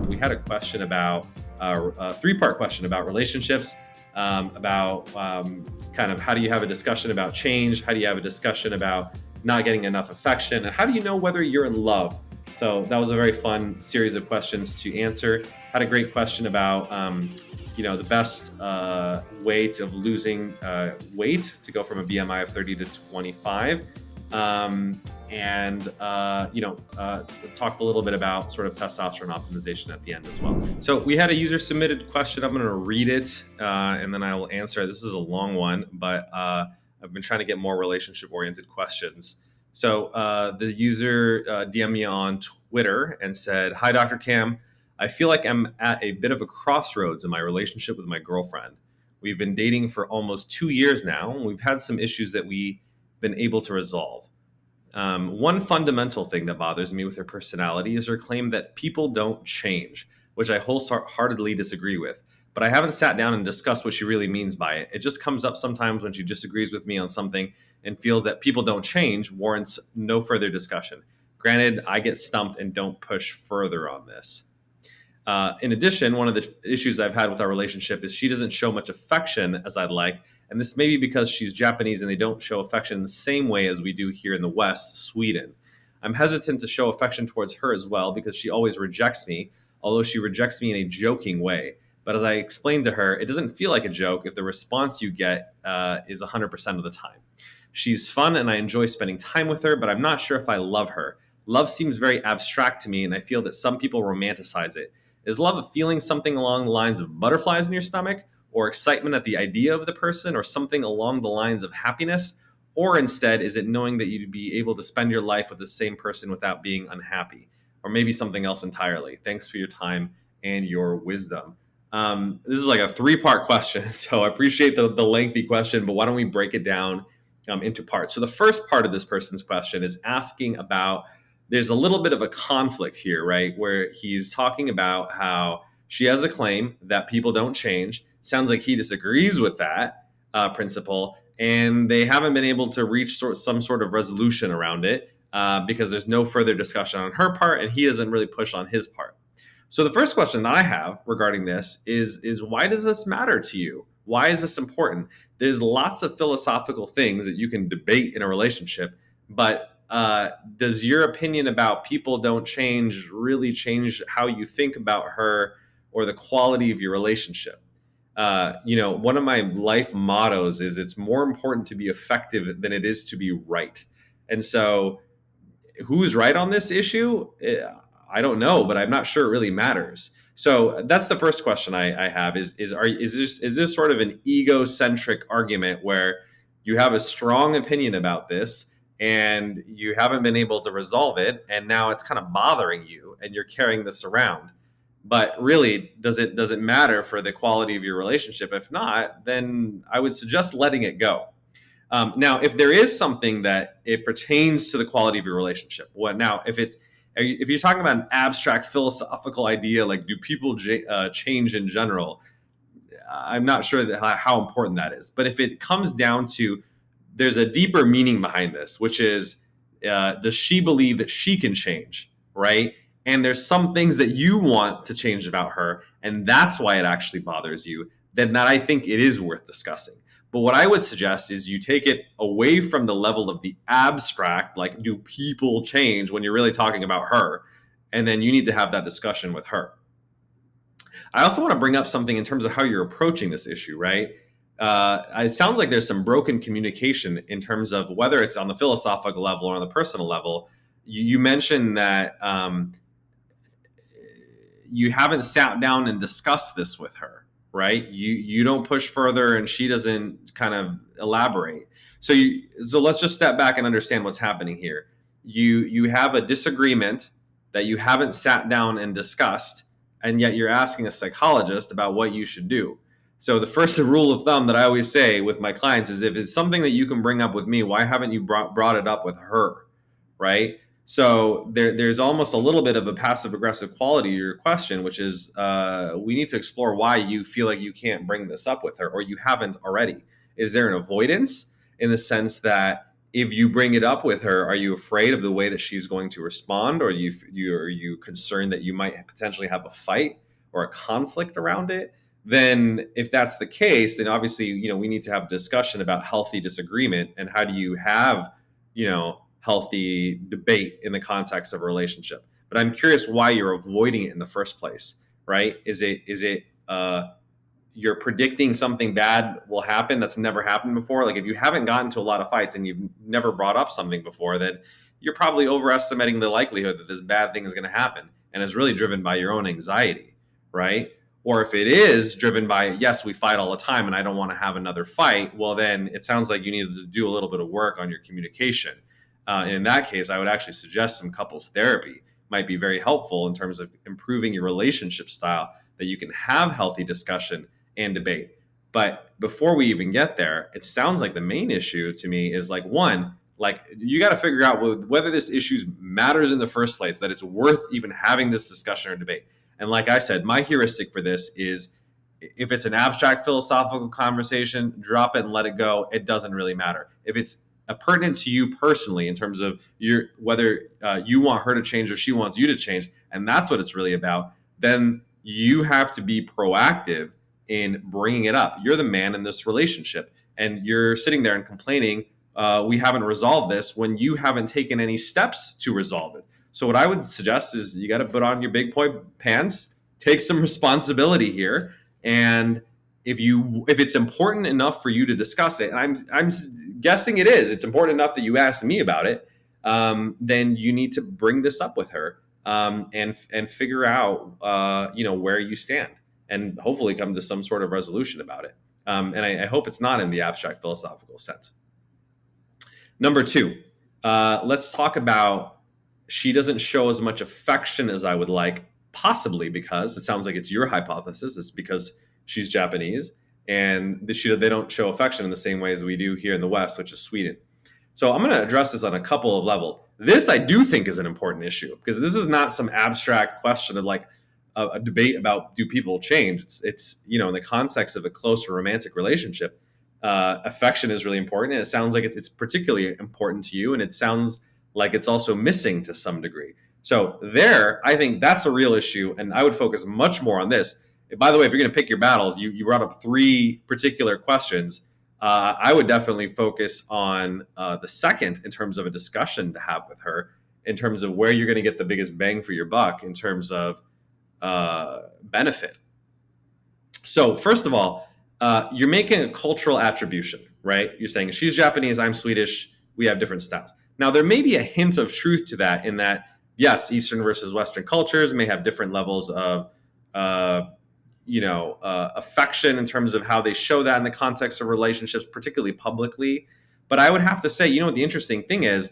We had a question about a three-part question about relationships, about kind of how do you have a discussion about change, how do you have a discussion about not getting enough affection, and how do you know whether you're in love? So that was a very fun series of questions to answer. Had a great question about the best way of losing weight to go from a BMI of 30 to 25. Talked a little bit about sort of testosterone optimization at the end as well. So we had a user submitted question. I'm going to read it and then I will answer it. This is a long one, but I've been trying to get more relationship oriented questions. So the user DM'd me on Twitter and said, "Hi, Dr. Cam. I feel like I'm at a bit of a crossroads in my relationship with my girlfriend. We've been dating for almost 2 years now, and we've had some issues that we've been able to resolve. One fundamental thing that bothers me with her personality is her claim that people don't change, which I wholeheartedly disagree with. But I haven't sat down and discussed what she really means by it. It just comes up sometimes when she disagrees with me on something and feels that people don't change warrants no further discussion. Granted, I get stumped and don't push further on this. In addition, one of the issues I've had with our relationship is she doesn't show much affection as I'd like, and this may be because she's Japanese and they don't show affection in the same way as we do here in the West, Sweden. I'm hesitant to show affection towards her as well because she always rejects me, although she rejects me in a joking way. But as I explained to her, it doesn't feel like a joke if the response you get is 100% of the time. She's fun and I enjoy spending time with her, but I'm not sure if I love her. Love seems very abstract to me, and I feel that some people romanticize it. Is love a feeling something along the lines of butterflies in your stomach, or excitement at the idea of the person, or something along the lines of happiness? Or instead, is it knowing that you'd be able to spend your life with the same person without being unhappy? Or maybe something else entirely? Thanks for your time and your wisdom." This is like a three-part question, so I appreciate the lengthy question, but why don't we break it down into parts? So the first part of this person's question is asking about, there's a little bit of a conflict here, right? Where he's talking about how she has a claim that people don't change. Sounds like he disagrees with that principle, and they haven't been able to reach some sort of resolution around it because there's no further discussion on her part, and he doesn't really push on his part. So the first question that I have regarding this is why does this matter to you? Why is this important? There's lots of philosophical things that you can debate in a relationship, but does your opinion about people don't change really change how you think about her or the quality of your relationship? One of my life mottos is it's more important to be effective than it is to be right. And so who's right on this issue? I don't know, but I'm not sure it really matters. So that's the first question I have is this sort of an egocentric argument where you have a strong opinion about this and you haven't been able to resolve it, and now it's kind of bothering you and you're carrying this around. But really, does it matter for the quality of your relationship? If not, then I would suggest letting it go. Now, if there is something that it pertains to the quality of your relationship, if you're talking about an abstract philosophical idea like do people change in general, I'm not sure how important that is. But if it comes down to there's a deeper meaning behind this, which is does she believe that she can change, right? And there's some things that you want to change about her, and that's why it actually bothers you, then that I think it is worth discussing. But what I would suggest is you take it away from the level of the abstract, like do people change, when you're really talking about her, and then you need to have that discussion with her. I also want to bring up something in terms of how you're approaching this issue, right? It sounds like there's some broken communication in terms of whether it's on the philosophical level or on the personal level. You mentioned that you haven't sat down and discussed this with her, right? You don't push further and she doesn't kind of elaborate. So let's just step back and understand what's happening here. You have a disagreement that you haven't sat down and discussed, and yet you're asking a psychologist about what you should do. So the first rule of thumb that I always say with my clients is if it's something that you can bring up with me, why haven't you brought it up with her, right? So there's almost a little bit of a passive-aggressive quality to your question, which is we need to explore why you feel like you can't bring this up with her or you haven't already. Is there an avoidance in the sense that if you bring it up with her, are you afraid of the way that she's going to respond, or are you concerned that you might potentially have a fight or a conflict around it? Then if that's the case, then obviously, we need to have a discussion about healthy disagreement and how do you have, healthy debate in the context of a relationship. But I'm curious why you're avoiding it in the first place, right? Is it you're predicting something bad will happen that's never happened before? Like if you haven't gotten to a lot of fights and you've never brought up something before, then you're probably overestimating the likelihood that this bad thing is going to happen, and it's really driven by your own anxiety, right? Or if it is driven by, yes, we fight all the time and I don't want to have another fight, well, then it sounds like you need to do a little bit of work on your communication. And in that case, I would actually suggest some couples therapy might be very helpful in terms of improving your relationship style, that you can have healthy discussion and debate. But before we even get there, it sounds like the main issue to me is like, one, like you got to figure out whether this issue matters in the first place, that it's worth even having this discussion or debate. And like I said, my heuristic for this is if it's an abstract philosophical conversation, drop it and let it go. It doesn't really matter. If it's pertinent to you personally in terms of whether you want her to change or she wants you to change, and that's what it's really about, then you have to be proactive in bringing it up. You're the man in this relationship, and you're sitting there and complaining, we haven't resolved this, when you haven't taken any steps to resolve it. So what I would suggest is you got to put on your big boy pants, take some responsibility here, and if it's important enough for you to discuss it, and I'm guessing it's important enough that you asked me about it, then you need to bring this up with her, and figure out where you stand, and hopefully come to some sort of resolution about it. And I hope it's not in the abstract philosophical sense. Number two, let's talk about she doesn't show as much affection as I would like, possibly because it sounds like it's your hypothesis. It's because she's Japanese and they don't show affection in the same way as we do here in the West, which is Sweden. So I'm going to address this on a couple of levels. This I do think is an important issue, because this is not some abstract question of like a debate about do people change. It's in the context of a close romantic relationship, affection is really important, and it sounds like it's particularly important to you, and it sounds like it's also missing to some degree. So there, I think that's a real issue, and I would focus much more on this. By the way, if you're going to pick your battles, you brought up three particular questions. I would definitely focus on the second in terms of a discussion to have with her, in terms of where you're going to get the biggest bang for your buck in terms of benefit. So first of all, you're making a cultural attribution, right? You're saying she's Japanese, I'm Swedish, we have different styles. Now, there may be a hint of truth to that, in that, yes, Eastern versus Western cultures may have different levels of affection in terms of how they show that in the context of relationships, particularly publicly. But I would have to say, the interesting thing is,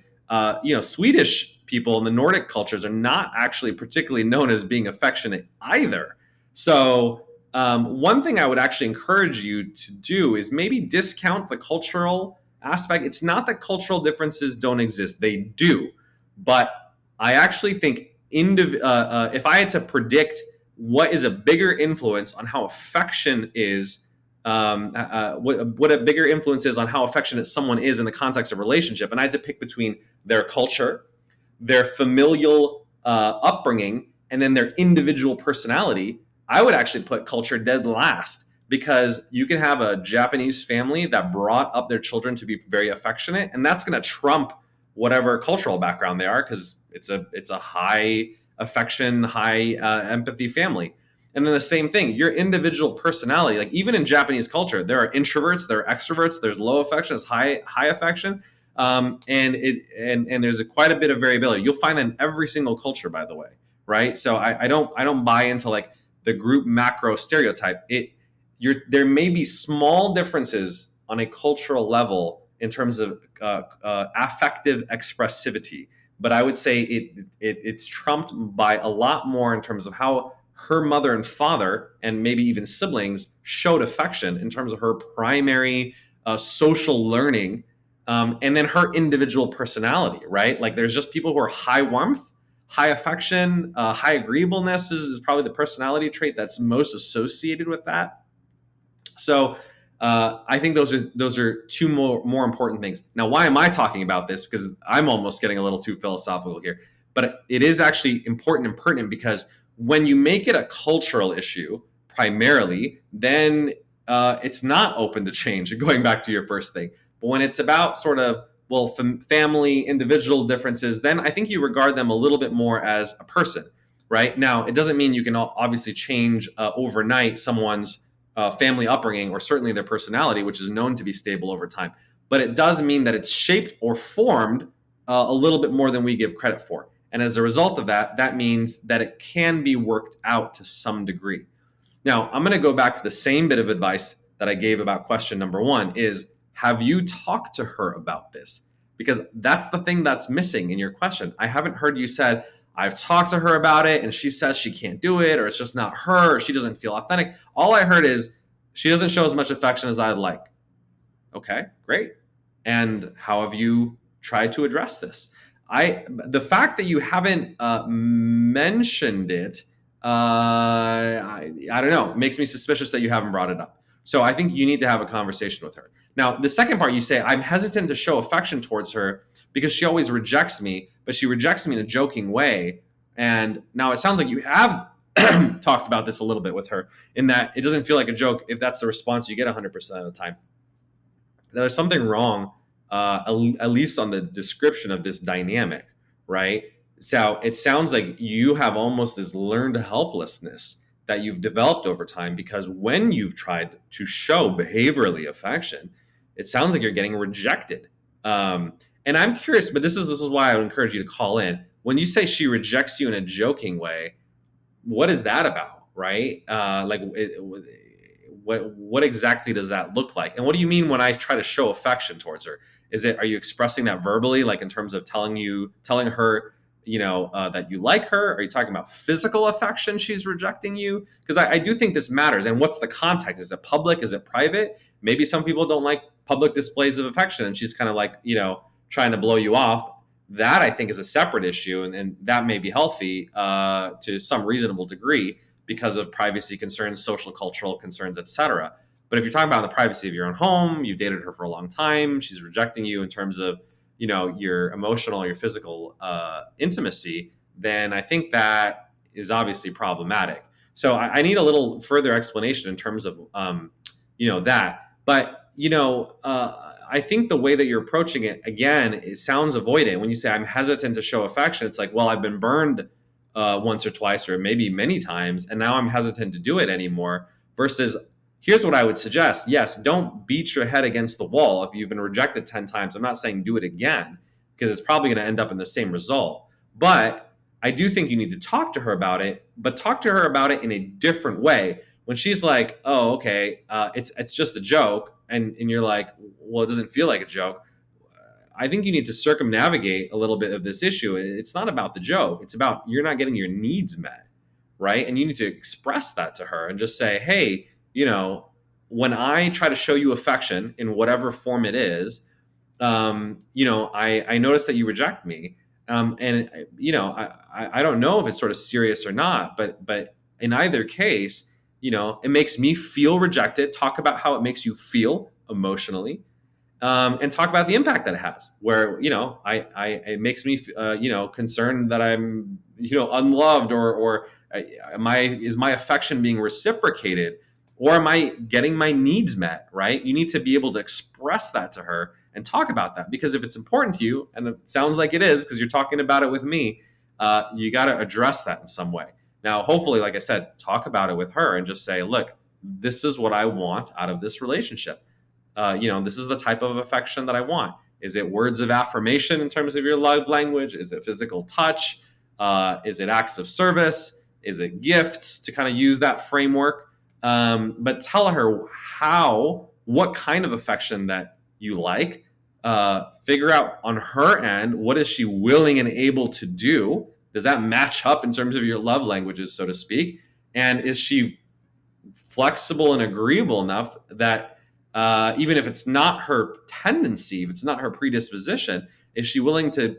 Swedish people in the Nordic cultures are not actually particularly known as being affectionate either. So one thing I would actually encourage you to do is maybe discount the cultural aspect. It's not that cultural differences don't exist. They do. But I actually think if I had to predict what is a bigger influence on how affection is, what a bigger influence is on how affectionate someone is in the context of relationship, and I had to pick between their culture, their familial upbringing, and then their individual personality, I would actually put culture dead last, because you can have a Japanese family that brought up their children to be very affectionate, and that's going to trump whatever cultural background they are, because it's a high affection, high empathy family. And then the same thing, your individual personality, like even in Japanese culture, there are introverts, there are extroverts, there's low affection, there's high affection, and there's quite a bit of variability. You'll find that in every single culture, by the way, right? So I don't buy into like the group macro stereotype. There may be small differences on a cultural level in terms of affective expressivity, but I would say it's trumped by a lot more in terms of how her mother and father, and maybe even siblings, showed affection in terms of her primary social learning, and then her individual personality, right? Like there's just people who are high warmth, high affection, high agreeableness is probably the personality trait that's most associated with that. So I think those are two more important things. Now, why am I talking about this? Because I'm almost getting a little too philosophical here, but it is actually important and pertinent because when you make it a cultural issue primarily, then it's not open to change. Going back to your first thing, but when it's about sort of family, individual differences, then I think you regard them a little bit more as a person, right? Now, it doesn't mean you can obviously change overnight someone's family upbringing or certainly their personality, which is known to be stable over time. But it does mean that it's shaped or formed a little bit more than we give credit for. And as a result of that, that means that it can be worked out to some degree. Now, I'm going to go back to the same bit of advice that I gave about question number one is, have you talked to her about this? Because that's the thing that's missing in your question. I haven't heard you said, I've talked to her about it and she says she can't do it, or it's just not her, or she doesn't feel authentic. All I heard is she doesn't show as much affection as I'd like. Okay, great. And how have you tried to address this? The fact that you haven't mentioned it, I don't know, makes me suspicious that you haven't brought it up. So I think you need to have a conversation with her. Now, the second part, you say, I'm hesitant to show affection towards her because she always rejects me, but she rejects me in a joking way. And now it sounds like you have talked about this a little bit with her, in that it doesn't feel like a joke if that's the response you get 100% of the time. Now, there's something wrong, at least on the description of this dynamic, right? So it sounds like you have almost this learned helplessness that you've developed over time, because when you've tried to show behaviorally affection, it sounds like you're getting rejected. And I'm curious, but this is why I would encourage you to call in. When you say she rejects you in a joking way, what is that about, right? What exactly does that look like? And what do you mean when I try to show affection towards her? Are you expressing that verbally, like in terms of telling her, that you like her? Are you talking about physical affection? She's rejecting you? Because I do think this matters. And what's the context? Is it public? Is it private? Maybe some people don't like public displays of affection, and she's kind of like, trying to blow you off. That I think is a separate issue, and that may be healthy to some reasonable degree because of privacy concerns, social, cultural concerns, etc. But if you're talking about the privacy of your own home, you've dated her for a long time, she's rejecting you in terms of your emotional, your physical intimacy, then I think that is obviously problematic. So I need a little further explanation in terms of that. But I think the way that you're approaching it, again, it sounds avoidant. When you say I'm hesitant to show affection, it's like, well, I've been burned once or twice or maybe many times, and now I'm hesitant to do it anymore. Versus, here's what I would suggest. Yes, don't beat your head against the wall. If you've been rejected 10 times, I'm not saying do it again, because it's probably going to end up in the same result. But I do think you need to talk to her about it, but talk to her about it in a different way. When she's like, oh, okay, it's just a joke, and you're like, well, it doesn't feel like a joke, I think you need to circumnavigate a little bit of this issue. It's not about the joke. It's about you're not getting your needs met, right? And you need to express that to her and just say, hey, when I try to show you affection in whatever form it is, I notice that you reject me. And, I don't know if it's sort of serious or not, but in either case, it makes me feel rejected. Talk about how it makes you feel emotionally, and talk about the impact that it has. Where it makes me concerned that I'm unloved, or is my affection being reciprocated, or am I getting my needs met? Right? You need to be able to express that to her and talk about that, because if it's important to you, and it sounds like it is because you're talking about it with me, you got to address that in some way. Now, hopefully, like I said, talk about it with her and just say, look, this is what I want out of this relationship. This is the type of affection that I want. Is it words of affirmation in terms of your love language? Is it physical touch? Is it acts of service? Is it gifts, to kind of use that framework? But tell her what kind of affection that you like. Figure out on her end, what is she willing and able to do? Does that match up in terms of your love languages, so to speak? And is she flexible and agreeable enough that even if it's not her tendency, if it's not her predisposition, is she willing to,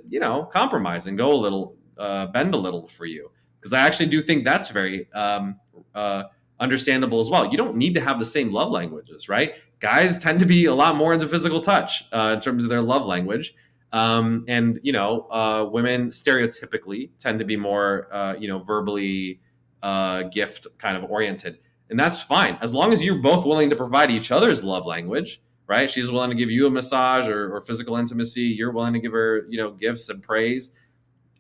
compromise and go a little, bend a little for you? Because I actually do think that's very understandable as well. You don't need to have the same love languages, right? guys tend to be a lot more into physical touch in terms of their love language. And women stereotypically tend to be more verbally gift kind of oriented, and that's fine as long as you're both willing to provide each other's love language, right? She's willing to give you a massage or physical intimacy, you're willing to give her gifts and praise,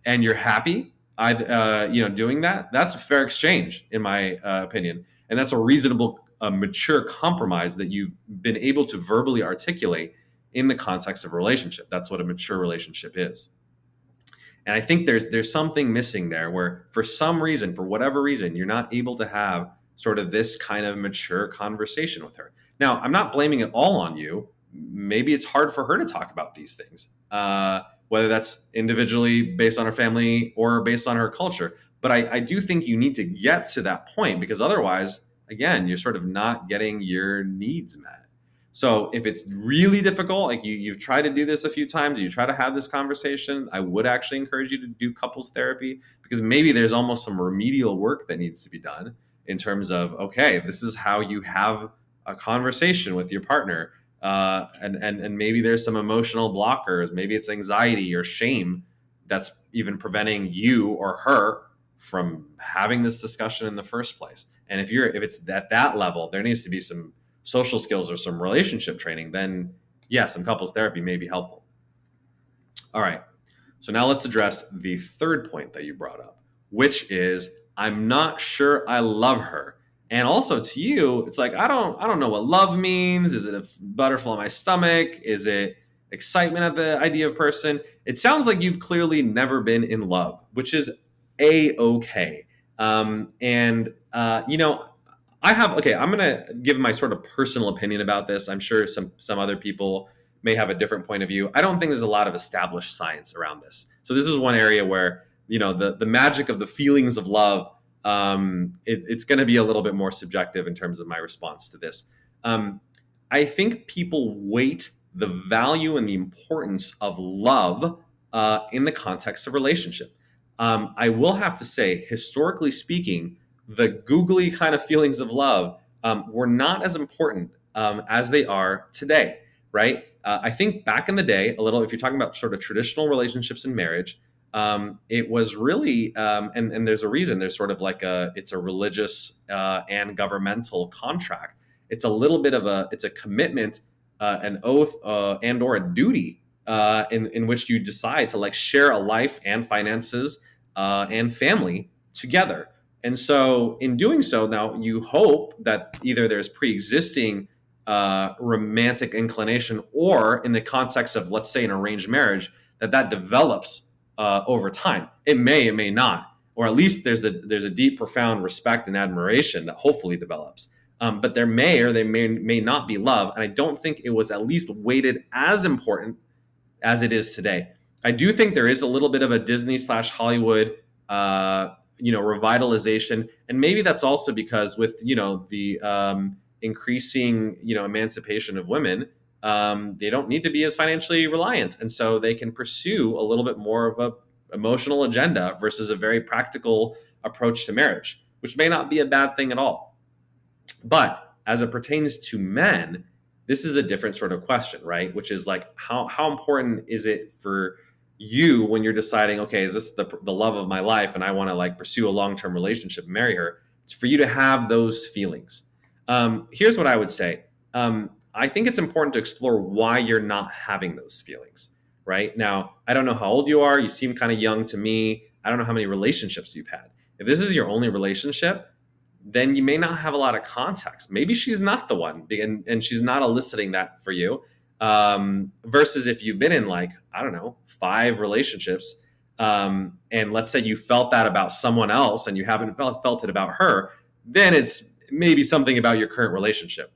and you're happy doing that. That's a fair exchange in my opinion, and that's a reasonable mature compromise that you've been able to verbally articulate in the context of a relationship. That's what a mature relationship is. And I think there's something missing there where for some reason, for whatever reason, you're not able to have sort of this kind of mature conversation with her. Now, I'm not blaming it all on you. Maybe it's hard for her to talk about these things, whether that's individually based on her family or based on her culture. But I do think you need to get to that point, because otherwise, again, you're sort of not getting your needs met. So if it's really difficult, like you've tried to do this a few times, you try to have this conversation, I would actually encourage you to do couples therapy, because maybe there's almost some remedial work that needs to be done in terms of, okay, this is how you have a conversation with your partner. And maybe there's some emotional blockers. Maybe it's anxiety or shame that's even preventing you or her from having this discussion in the first place. And if it's at that level, there needs to be some social skills or some relationship training, then yeah, some couples therapy may be helpful. All right. So now let's address the third point that you brought up, which is I'm not sure I love her. And also to you, it's like, I don't know what love means. Is it a butterfly in my stomach? Is it excitement at the idea of person? It sounds like you've clearly never been in love, which is A-okay. I'm going to give my sort of personal opinion about this. I'm sure some other people may have a different point of view. I don't think there's a lot of established science around this. So this is one area where, the magic of the feelings of love, it's going to be a little bit more subjective in terms of my response to this. I think people weight the value and the importance of love in the context of relationship. I will have to say, historically speaking, the googly kind of feelings of love were not as important as they are today, right? I think back in the day, a little, if you're talking about sort of traditional relationships in marriage, it was really, and there's a reason, there's sort of like it's a religious and governmental contract. It's a little bit of it's a commitment, an oath, and or a duty in which you decide to like share a life and finances and family together. And so in doing so, now you hope that either there's pre-existing romantic inclination, or in the context of, let's say, an arranged marriage, that develops over time. It may not, or at least there's a deep, profound respect and admiration that hopefully develops. But there may or they may not be love. And I don't think it was at least weighted as important as it is today. I do think there is a little bit of a Disney / Hollywood revitalization, and maybe that's also because with the increasing emancipation of women, they don't need to be as financially reliant, and so they can pursue a little bit more of a emotional agenda versus a very practical approach to marriage, which may not be a bad thing at all. But as it pertains to men, this is a different sort of question, right? Which is like, how important is it for you when you're deciding, okay, is this the love of my life and I want to like pursue a long-term relationship and marry her? It's for you to have those feelings. Here's what I would say. I think it's important to explore why you're not having those feelings, right? Now, I don't know how old you are. You seem kind of young to me. I don't know how many relationships you've had. If this is your only relationship, then you may not have a lot of context. Maybe she's not the one, and she's not eliciting that for you. Versus if you've been in 5 relationships, and let's say you felt that about someone else and you haven't felt it about her, then it's maybe something about your current relationship.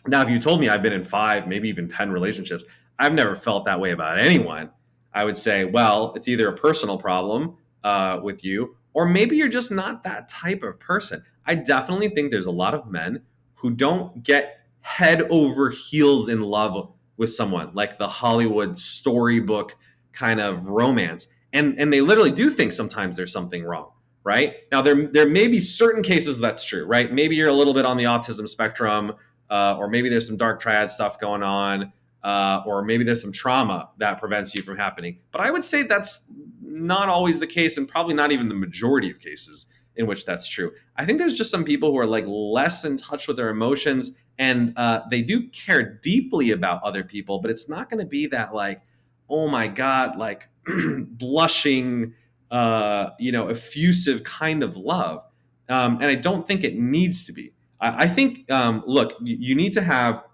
Now, if you told me I've been in 5, maybe even 10 relationships, I've never felt that way about anyone, I would say, well, it's either a personal problem with you, or maybe you're just not that type of person. I definitely think there's a lot of men who don't get head over heels in love with someone, like the Hollywood storybook kind of romance. And they literally do think sometimes there's something wrong, right? Now, there may be certain cases that's true, right? Maybe you're a little bit on the autism spectrum, or maybe there's some dark triad stuff going on, or maybe there's some trauma that prevents you from happening. But I would say that's not always the case, and probably not even the majority of cases in which that's true. I think there's just some people who are like less in touch with their emotions, and they do care deeply about other people, but it's not going to be that like, oh my God, like blushing, effusive kind of love. And I don't think it needs to be. I think, look, you need to have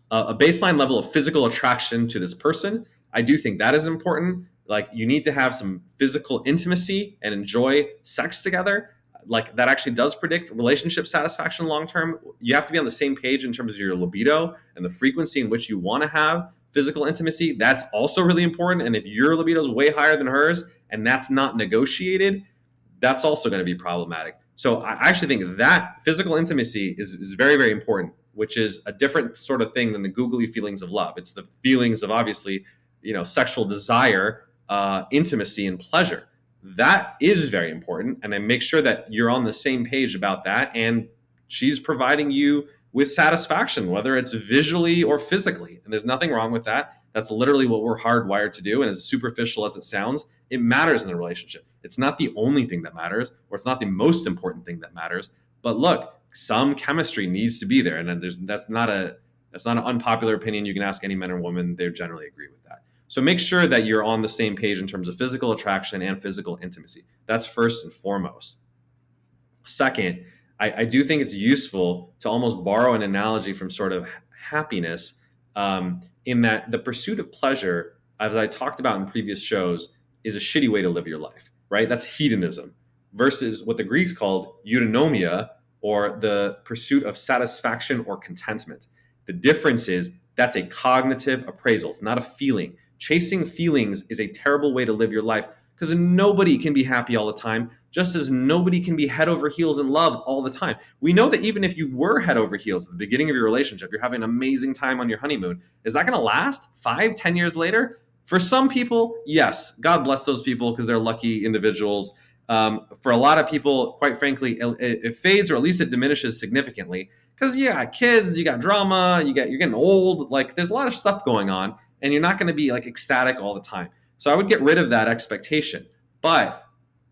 a baseline level of physical attraction to this person. I do think that is important. Like, you need to have some physical intimacy and enjoy sex together. Like, that actually does predict relationship satisfaction long term. You have to be on the same page in terms of your libido and the frequency in which you want to have physical intimacy. That's also really important. And if your libido is way higher than hers and that's not negotiated, that's also going to be problematic. So I actually think that physical intimacy is very, very important, which is a different sort of thing than the googly feelings of love. It's the feelings of, obviously, sexual desire, intimacy, and pleasure. That is very important. And I make sure that you're on the same page about that. And she's providing you with satisfaction, whether it's visually or physically. And there's nothing wrong with that. That's literally what we're hardwired to do. And as superficial as it sounds, it matters in a relationship. It's not the only thing that matters, or it's not the most important thing that matters. But look, some chemistry needs to be there. And that's not an unpopular opinion. You can ask any men or women. They generally agree with that. So make sure that you're on the same page in terms of physical attraction and physical intimacy. That's first and foremost. Second, I do think it's useful to almost borrow an analogy from sort of happiness, in that the pursuit of pleasure, as I talked about in previous shows, is a shitty way to live your life, right? That's hedonism versus what the Greeks called eudaimonia, or the pursuit of satisfaction or contentment. The difference is that's a cognitive appraisal. It's not a feeling. Chasing feelings is a terrible way to live your life, because nobody can be happy all the time, just as nobody can be head over heels in love all the time. We know that even if you were head over heels at the beginning of your relationship, you're having an amazing time on your honeymoon, is that going to last 5-10 years later? For some people, yes. God bless those people, because they're lucky individuals. For a lot of people, quite frankly, it fades, or at least it diminishes significantly, because you got kids, you got drama, you're getting old. Like, there's a lot of stuff going on, and you're not going to be like ecstatic all the time. So I would get rid of that expectation. But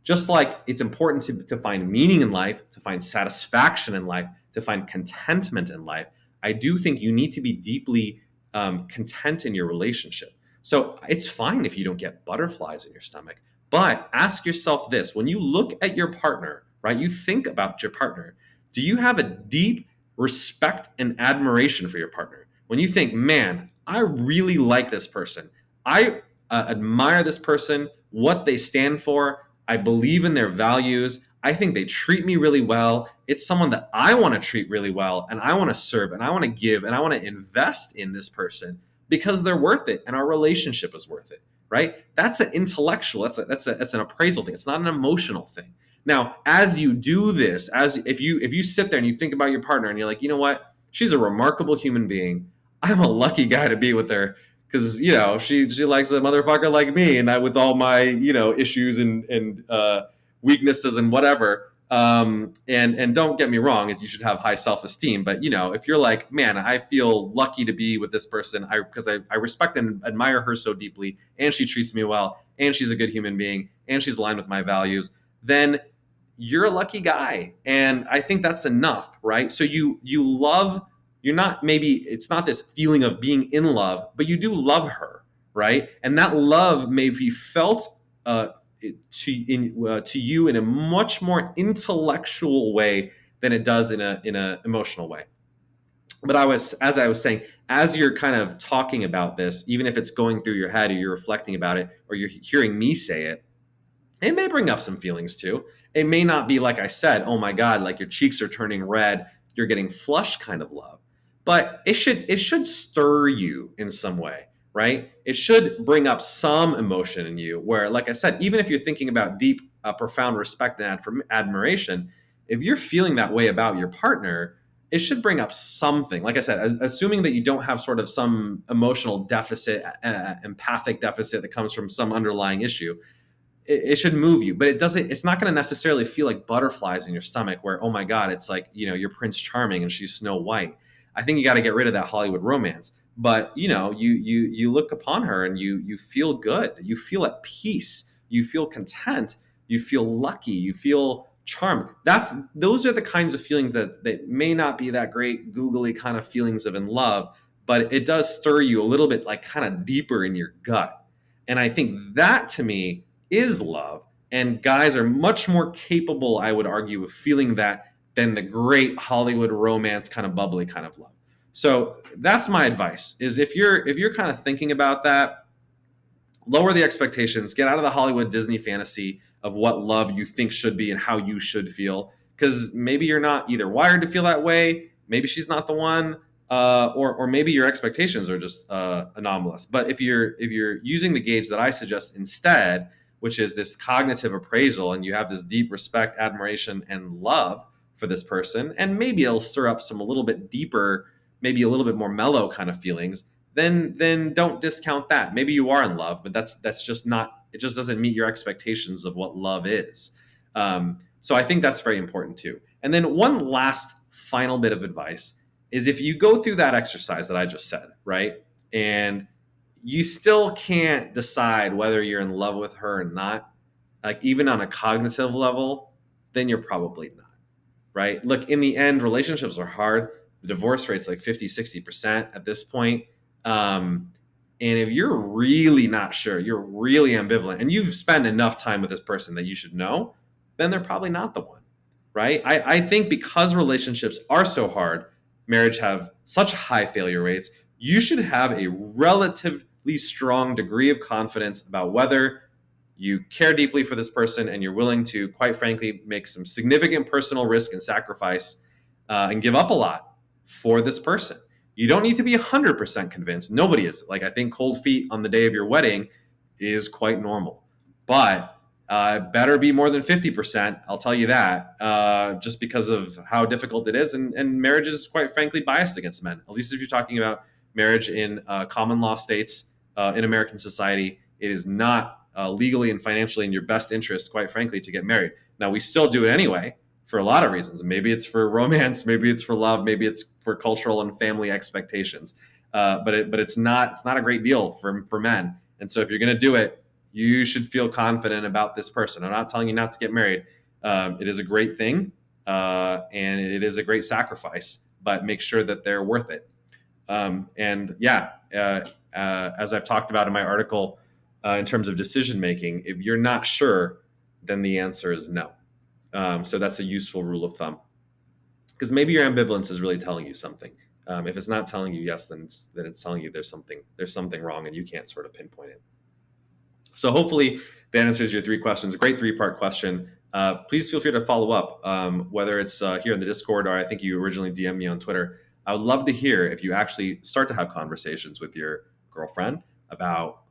just like it's important to find meaning in life, to find satisfaction in life, to find contentment in life, I do think you need to be deeply content in your relationship. So it's fine if you don't get butterflies in your stomach, but ask yourself this: when you look at your partner, right, you think about your partner, do you have a deep respect and admiration for your partner? When you think, man, I really like this person, I admire this person, what they stand for, I believe in their values, I think they treat me really well, it's someone that I want to treat really well, and I want to serve, and I want to give, and I want to invest in this person because they're worth it, and our relationship is worth it, right? That's an intellectual, that's an appraisal thing. It's not an emotional thing. Now, as you do this, if you sit there and you think about your partner and you're like, you know what, she's a remarkable human being, I'm a lucky guy to be with her, because she likes a motherfucker like me, and I, with all my issues and weaknesses and whatever. And don't get me wrong, you should have high self-esteem. But if you're like, man, I feel lucky to be with this person, because I respect and admire her so deeply, and she treats me well, and she's a good human being, and she's aligned with my values, then you're a lucky guy. And I think that's enough, right? So you love. You're not, maybe it's not this feeling of being in love, but you do love her, right? And that love may be felt to you in a much more intellectual way than it does in a emotional way. But as I was saying, as you're kind of talking about this, even if it's going through your head, or you're reflecting about it, or you're hearing me say it, it may bring up some feelings too. It may not be, like I said, oh my God, like your cheeks are turning red, you're getting flushed kind of love. But it should stir you in some way, right? It should bring up some emotion in you where, like I said, even if you're thinking about deep, profound respect and admiration, if you're feeling that way about your partner, it should bring up something. Like I said, assuming that you don't have sort of some emotional deficit, empathic deficit that comes from some underlying issue, it should move you. But it's not going to necessarily feel like butterflies in your stomach where, oh my God, it's like, you're Prince Charming and she's Snow White. I think you got to get rid of that Hollywood romance. But you look upon her and you feel good. You feel at peace. You feel content. You feel lucky. You feel charmed. Those are the kinds of feelings that may not be that great googly kind of feelings of in love, but it does stir you a little bit, like kind of deeper in your gut. And I think that to me is love. And guys are much more capable, I would argue, of feeling that than the great Hollywood romance kind of bubbly kind of love. So that's my advice: is if you're kind of thinking about that, lower the expectations, get out of the Hollywood Disney fantasy of what love you think should be and how you should feel, because maybe you're not either wired to feel that way, maybe she's not the one, or maybe your expectations are just anomalous. But if you're using the gauge that I suggest instead, which is this cognitive appraisal, and you have this deep respect, admiration, and love for this person, and maybe it'll stir up some a little bit deeper, maybe a little bit more mellow kind of feelings, then don't discount that. Maybe you are in love, but that's just not. It just doesn't meet your expectations of what love is. So I think that's very important too. And then one last final bit of advice is, if you go through that exercise that I just said, right, and you still can't decide whether you're in love with her or not, like even on a cognitive level, then you're probably not, right? Look, in the end, relationships are hard. The divorce rate's like 50-60% at this point. And if you're really not sure, you're really ambivalent, and you've spent enough time with this person that you should know, then they're probably not the one, right? I think because relationships are so hard, marriage have such high failure rates, you should have a relatively strong degree of confidence about whether you care deeply for this person and you're willing to, quite frankly, make some significant personal risk and sacrifice, and give up a lot for this person. You don't need to be 100% convinced. Nobody is. Like, I think cold feet on the day of your wedding is quite normal. But better be more than 50%, I'll tell you that, just because of how difficult it is. And marriage is, quite frankly, biased against men, at least if you're talking about marriage in common law states in American society. It is not legally and financially in your best interest, quite frankly, to get married. Now, we still do it anyway, for a lot of reasons. Maybe it's for romance, maybe it's for love, maybe it's for cultural and family expectations. But it's not a great deal for men. And so if you're going to do it, you should feel confident about this person. I'm not telling you not to get married. It is a great thing, and it is a great sacrifice, but make sure that they're worth it. As I've talked about in my article, in terms of decision making, if you're not sure, then the answer is no. So that's a useful rule of thumb, because maybe your ambivalence is really telling you something. If it's not telling you yes, then it's telling you there's something wrong, and you can't sort of pinpoint it. So hopefully that answers your 3 questions. A great 3-part question. Please feel free to follow up, whether it's here in the Discord, or I think you originally DM'd me on Twitter. I would love to hear if you actually start to have conversations with your girlfriend about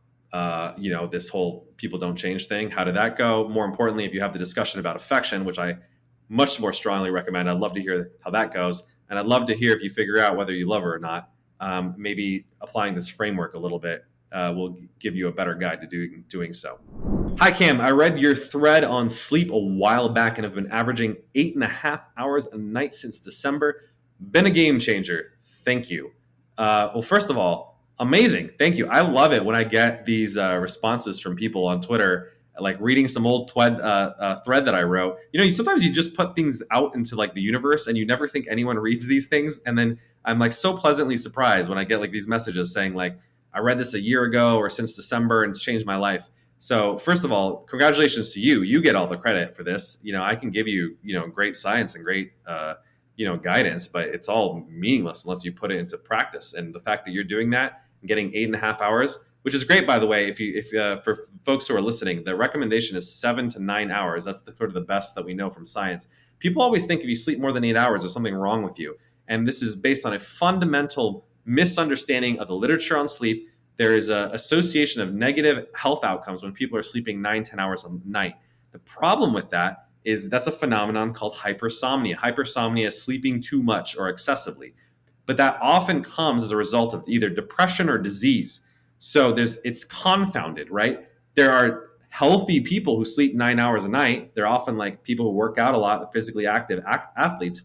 this whole people don't change thing. How did that go? More importantly, if you have the discussion about affection, which I much more strongly recommend, I'd love to hear how that goes. And I'd love to hear if you figure out whether you love her or not. Maybe applying this framework a little bit will give you a better guide to doing so. Hi, Cam. I read your thread on sleep a while back and have been averaging 8.5 hours a night since December. Been a game changer. Thank you. Well, first of all, amazing. Thank you. I love it when I get these responses from people on Twitter, like reading some old thread that I wrote. Sometimes you just put things out into like the universe and you never think anyone reads these things. And then I'm like so pleasantly surprised when I get like these messages saying like, I read this a year ago or since December and it's changed my life. So first of all, congratulations to you. You get all the credit for this. I can give you, great science and great, guidance, but it's all meaningless unless you put it into practice. And the fact that you're doing that and getting 8.5 hours, which is great, by the way, if for folks who are listening, the recommendation is 7 to 9 hours. That's sort of the best that we know from science. People always think if you sleep more than 8 hours, there's something wrong with you. And this is based on a fundamental misunderstanding of the literature on sleep. There is an association of negative health outcomes when people are sleeping 9-10 hours a night. The problem with that is that's a phenomenon called hypersomnia. Hypersomnia is sleeping too much or excessively. But that often comes as a result of either depression or disease. So it's confounded, right? There are healthy people who sleep 9 hours a night. They're often like people who work out a lot, physically active athletes,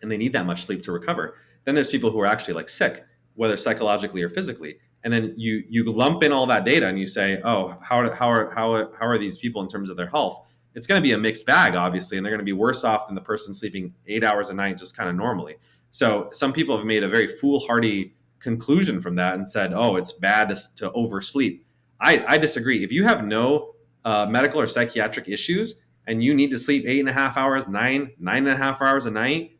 and they need that much sleep to recover. Then there's people who are actually like sick, whether psychologically or physically. And then you lump in all that data and you say, oh, how are these people in terms of their health? It's going to be a mixed bag, obviously, and they're going to be worse off than the person sleeping 8 hours a night just kind of normally. So some people have made a very foolhardy conclusion from that and said, oh, it's bad to oversleep. I disagree. If you have no medical or psychiatric issues and you need to sleep 8.5 hours, nine and a half hours a night,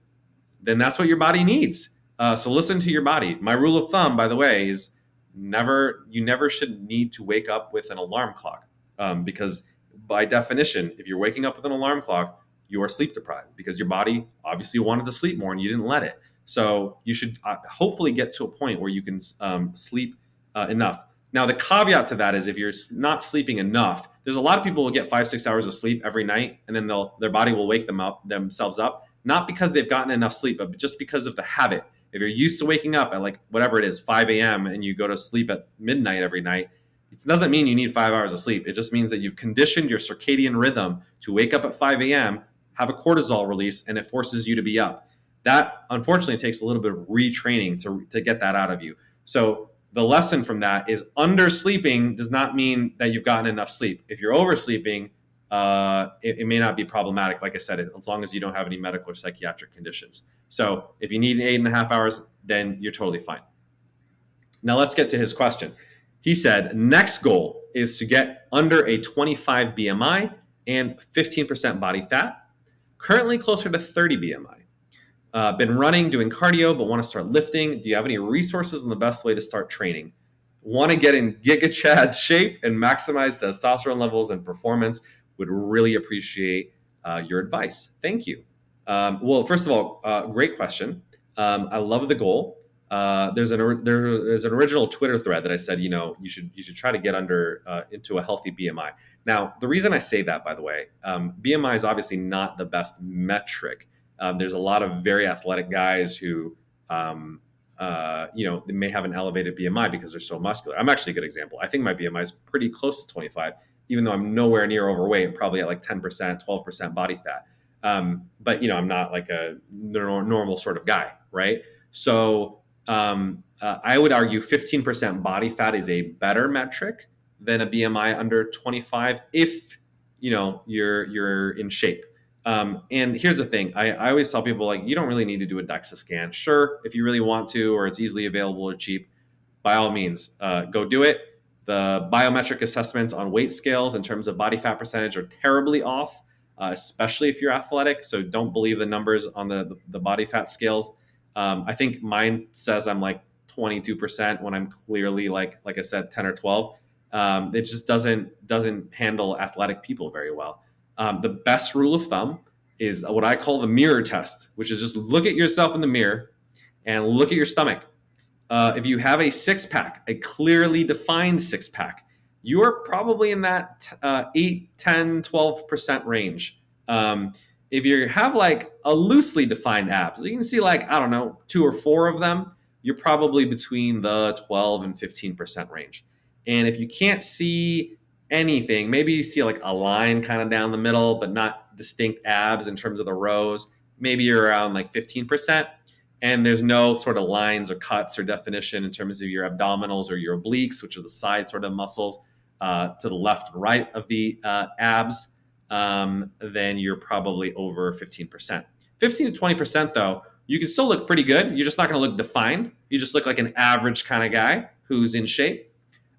then that's what your body needs. So listen to your body. My rule of thumb, by the way, is you never should need to wake up with an alarm clock, because by definition, if you're waking up with an alarm clock, you are sleep deprived because your body obviously wanted to sleep more and you didn't let it. So you should hopefully get to a point where you can sleep enough. Now, the caveat to that is if you're not sleeping enough, there's a lot of people who get 5-6 hours of sleep every night, and then their body will wake themselves up, not because they've gotten enough sleep, but just because of the habit. If you're used to waking up at like whatever it is, 5 a.m., and you go to sleep at midnight every night, it doesn't mean you need 5 hours of sleep. It just means that you've conditioned your circadian rhythm to wake up at 5 a.m., have a cortisol release, and it forces you to be up. That, unfortunately, takes a little bit of retraining to get that out of you. So the lesson from that is undersleeping does not mean that you've gotten enough sleep. If you're oversleeping, it may not be problematic, like I said, as long as you don't have any medical or psychiatric conditions. So if you need 8.5 hours, then you're totally fine. Now let's get to his question. He said, next goal is to get under a 25 BMI and 15% body fat, currently closer to 30 BMI. Been running, doing cardio, but want to start lifting. Do you have any resources on the best way to start training? Want to get in Giga Chad shape and maximize testosterone levels and performance? Would really appreciate your advice. Thank you. Well, first of all, great question. I love the goal. There's an original Twitter thread that I said, you should try to get into a healthy BMI. Now, the reason I say that, by the way, BMI is obviously not the best metric. There's a lot of very athletic guys who, they may have an elevated BMI because they're so muscular. I'm actually a good example. I think my BMI is pretty close to 25, even though I'm nowhere near overweight, probably at like 10%, 12% body fat. But I'm not like a normal sort of guy, right? So I would argue 15% body fat is a better metric than a BMI under 25 if you're in shape. And here's the thing. I always tell people, like, you don't really need to do a DEXA scan. Sure, if you really want to, or it's easily available or cheap, by all means, go do it. The biometric assessments on weight scales in terms of body fat percentage are terribly off, especially if you're athletic. So don't believe the numbers on the body fat scales. I think mine says I'm like 22% when I'm clearly like I said, 10 or 12. It just doesn't handle athletic people very well. The best rule of thumb is what I call the mirror test, which is just look at yourself in the mirror and look at your stomach. If you have a six-pack, a clearly defined six-pack, you are probably in that 8, 10, 12% range. If you have like a loosely defined abs, you can see like, I don't know, 2 or 4 of them, you're probably between the 12 and 15% range. And if you can't see anything, maybe you see like a line kind of down the middle, but not distinct abs in terms of the rows, maybe you're around like 15%. And there's no sort of lines or cuts or definition in terms of your abdominals or your obliques, which are the side sort of muscles to the left and right of the abs, then you're probably over 15%. 15 to 20%, though, you can still look pretty good. You're just not going to look defined. You just look like an average kind of guy who's in shape.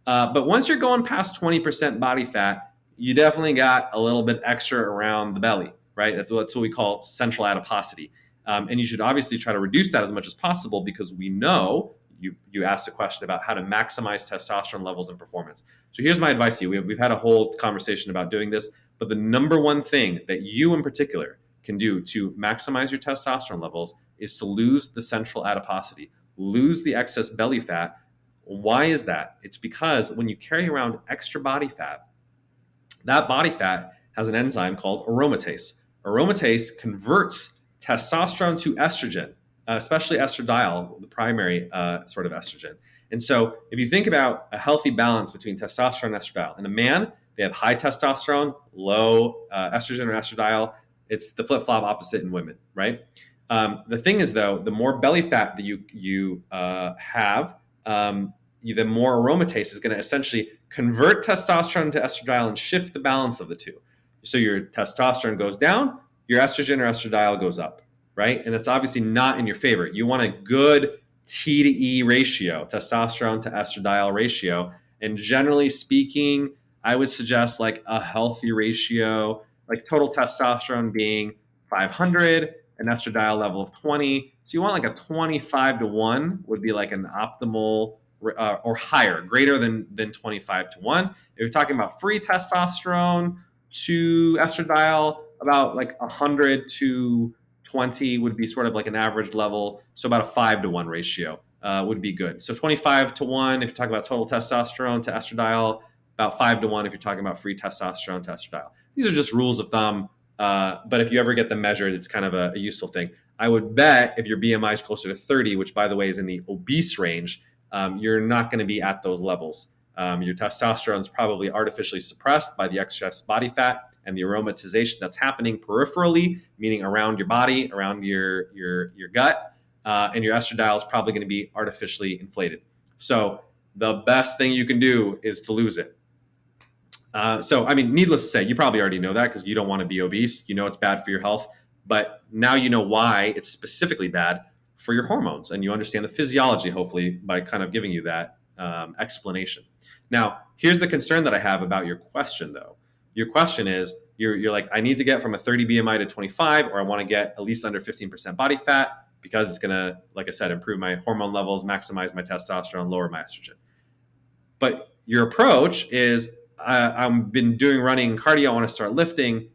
But once you're going past 20% body fat, you definitely got a little bit extra around the belly, right? That's what we call central adiposity. And you should obviously try to reduce that as much as possible because we know you asked a question about how to maximize testosterone levels and performance. So here's my advice to you. We've had a whole conversation about doing this, but the number one thing that you in particular can do to maximize your testosterone levels is to lose the central adiposity, lose the excess belly fat. Why is that? It's because when you carry around extra body fat, that body fat has an enzyme called aromatase. Aromatase converts testosterone to estrogen, especially estradiol, the primary sort of estrogen. And so if you think about a healthy balance between testosterone and estradiol, in a man, they have high testosterone, low estrogen or estradiol. It's the flip-flop opposite in women, right? The thing is, though, the more belly fat that you have, the more aromatase is going to essentially convert testosterone to estradiol and shift the balance of the two. So your testosterone goes down, your estrogen or estradiol goes up, right? And that's obviously not in your favor. You want a good T to E ratio, testosterone to estradiol ratio. And generally speaking, I would suggest like a healthy ratio, like total testosterone being 500, an estradiol level of 20. So you want like a 25 to 1 would be like an optimal or higher, greater than 25 to 1. If you're talking about free testosterone to estradiol, about like 100 to 20 would be sort of like an average level. So about a 5 to 1 ratio would be good. So 25 to 1 if you're talking about total testosterone to estradiol, about 5 to 1 if you're talking about free testosterone to estradiol. These are just rules of thumb. But if you ever get them measured, it's kind of a useful thing. I would bet if your BMI is closer to 30, which by the way is in the obese range, you're not going to be at those levels. Your testosterone is probably artificially suppressed by the excess body fat and the aromatization that's happening peripherally, meaning around your body, around your gut, and your estradiol is probably going to be artificially inflated. So the best thing you can do is to lose it. So, I mean, needless to say, you probably already know that because you don't want to be obese. You know it's bad for your health, but now you know why it's specifically bad for your hormones, and you understand the physiology, hopefully, by kind of giving you that explanation. Now, here's the concern that I have about your question, though. Your question is, you're like, I need to get from a 30 BMI to 25, or I want to get at least under 15% body fat because it's going to, like I said, improve my hormone levels, maximize my testosterone, lower my estrogen. But your approach is, I've been doing running and cardio, I want to start lifting.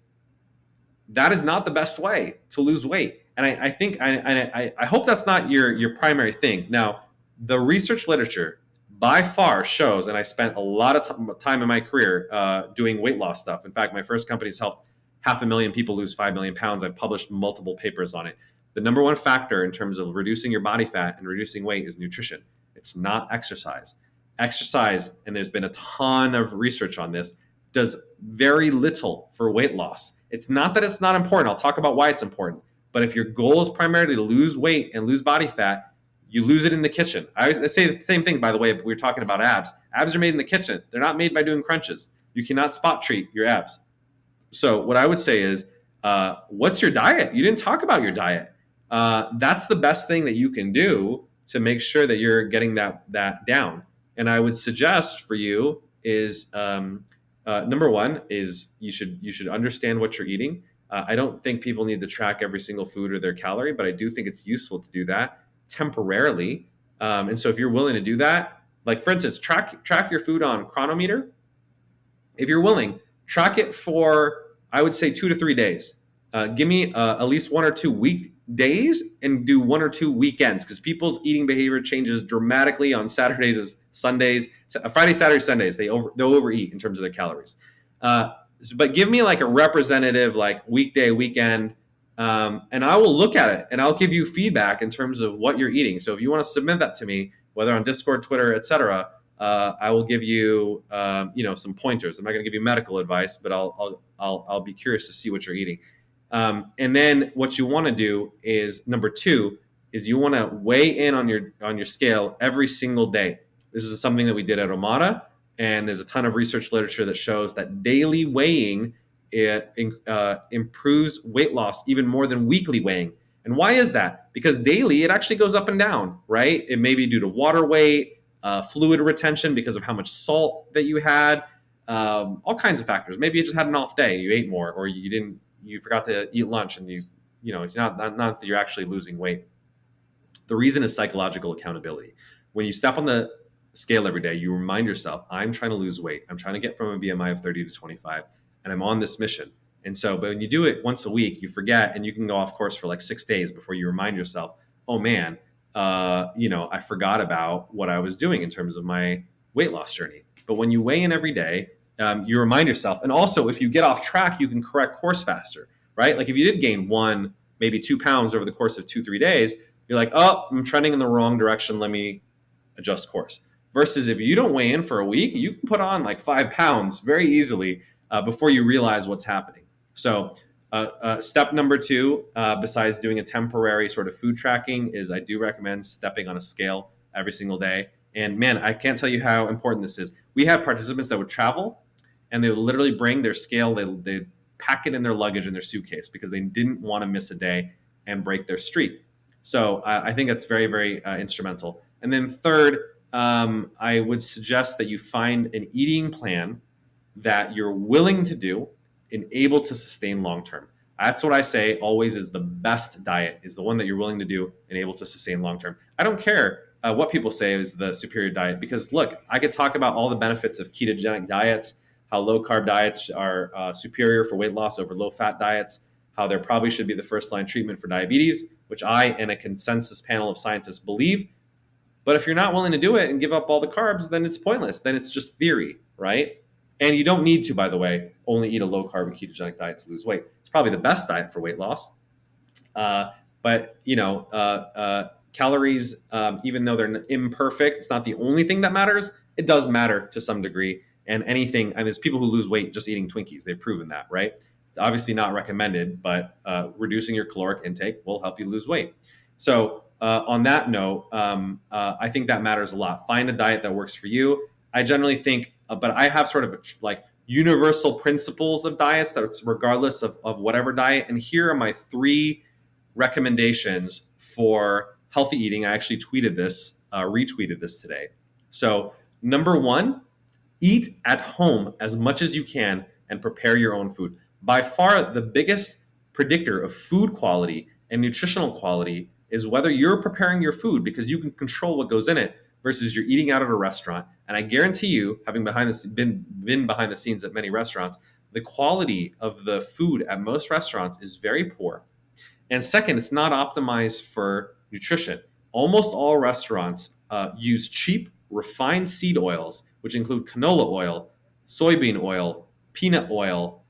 That is not the best way to lose weight. And I think, I hope that's not your primary thing. Now, the research literature by far shows, and I spent a lot of time in my career doing weight loss stuff. In fact, my first company's helped 500,000 people lose 5 million pounds. I've published multiple papers on it. The number one factor in terms of reducing your body fat and reducing weight is nutrition. It's not exercise. Exercise, and there's been a ton of research on this, does very little for weight loss. It's not that it's not important. I'll talk about why it's important. But if your goal is primarily to lose weight and lose body fat, you lose it in the kitchen. I say the same thing, by the way, we were talking about abs. Abs are made in the kitchen. They're not made by doing crunches. You cannot spot treat your abs. So what I would say is, what's your diet? You didn't talk about your diet. That's the best thing that you can do to make sure that you're getting that down. And I would suggest for you is number one is you should understand what you're eating. I don't think people need to track every single food or their calorie, but I do think it's useful to do that temporarily. And so if you're willing to do that, like for instance, track your food on Chronometer. If you're willing, track it for, I would say, 2 to 3 days. Give me at least 1 or 2 weekdays and do 1 or 2 weekends, because people's eating behavior changes dramatically on Saturdays and Sundays. Friday, Saturday, Sundays, they'll overeat in terms of their calories. But give me like a representative like weekday, weekend, and I will look at it and I'll give you feedback in terms of what you're eating. So if you want to submit that to me, whether on Discord, Twitter, etc., I will give you some pointers. I'm not going to give you medical advice, but I'll be curious to see what you're eating. And then what you want to do is number 2 is you want to weigh in on your scale every single day. This is something that we did at Omada, and there's a ton of research literature that shows that daily weighing improves weight loss even more than weekly weighing. And why is that? Because daily it actually goes up and down, right? It may be due to water weight, fluid retention because of how much salt that you had, all kinds of factors. Maybe you just had an off day, you ate more, or you forgot to eat lunch, and it's not that you're actually losing weight. The reason is psychological accountability. When you step on the scale every day, you remind yourself, I'm trying to lose weight. I'm trying to get from a BMI of 30 to 25, and I'm on this mission. And so, but when you do it once a week, you forget, and you can go off course for like 6 days before you remind yourself, oh man, I forgot about what I was doing in terms of my weight loss journey. But when you weigh in every day, you remind yourself. And also, if you get off track, you can correct course faster, right? Like if you did gain 1, maybe 2 pounds over the course of 2-3 days, you're like, oh, I'm trending in the wrong direction. Let me adjust course. Versus if you don't weigh in for a week, you can put on like 5 pounds very easily before you realize what's happening. So Step number two, besides doing a temporary sort of food tracking, is I do recommend stepping on a scale every single day. And man, I can't tell you how important this is. We have participants that would travel and they would literally bring their scale, they pack it in their luggage in their suitcase because they didn't want to miss a day and break their streak. So I think that's very, very instrumental. And then third, I would suggest that you find an eating plan that you're willing to do and able to sustain long term. That's what I say always is the best diet is the one that you're willing to do and able to sustain long term. I don't care what people say is the superior diet because look, I could talk about all the benefits of ketogenic diets, how low carb diets are superior for weight loss over low fat diets, how there probably should be the first line treatment for diabetes, which I and a consensus panel of scientists believe. But if you're not willing to do it and give up all the carbs, then it's pointless. Then it's just theory, right? And you don't need to, by the way, only eat a low carb and ketogenic diet to lose weight. It's probably the best diet for weight loss. But calories, even though they're imperfect, it's not the only thing that matters. It does matter to some degree. And anything, and there's people who lose weight just eating Twinkies. They've proven that, right? It's obviously not recommended, but reducing your caloric intake will help you lose weight. So on that note, I think that matters a lot. Find a diet that works for you. I generally think, but I have sort of like universal principles of diets that's regardless of whatever diet. And here are my 3 recommendations for healthy eating. I actually tweeted this, retweeted this today. So number 1, eat at home as much as you can and prepare your own food. By far, the biggest predictor of food quality and nutritional quality is whether you're preparing your food because you can control what goes in it versus you're eating out at a restaurant. And I guarantee you, having been behind the scenes at many restaurants, the quality of the food at most restaurants is very poor. And second, it's not optimized for nutrition. Almost all restaurants use cheap, refined seed oils, which include canola oil, soybean oil, peanut oil,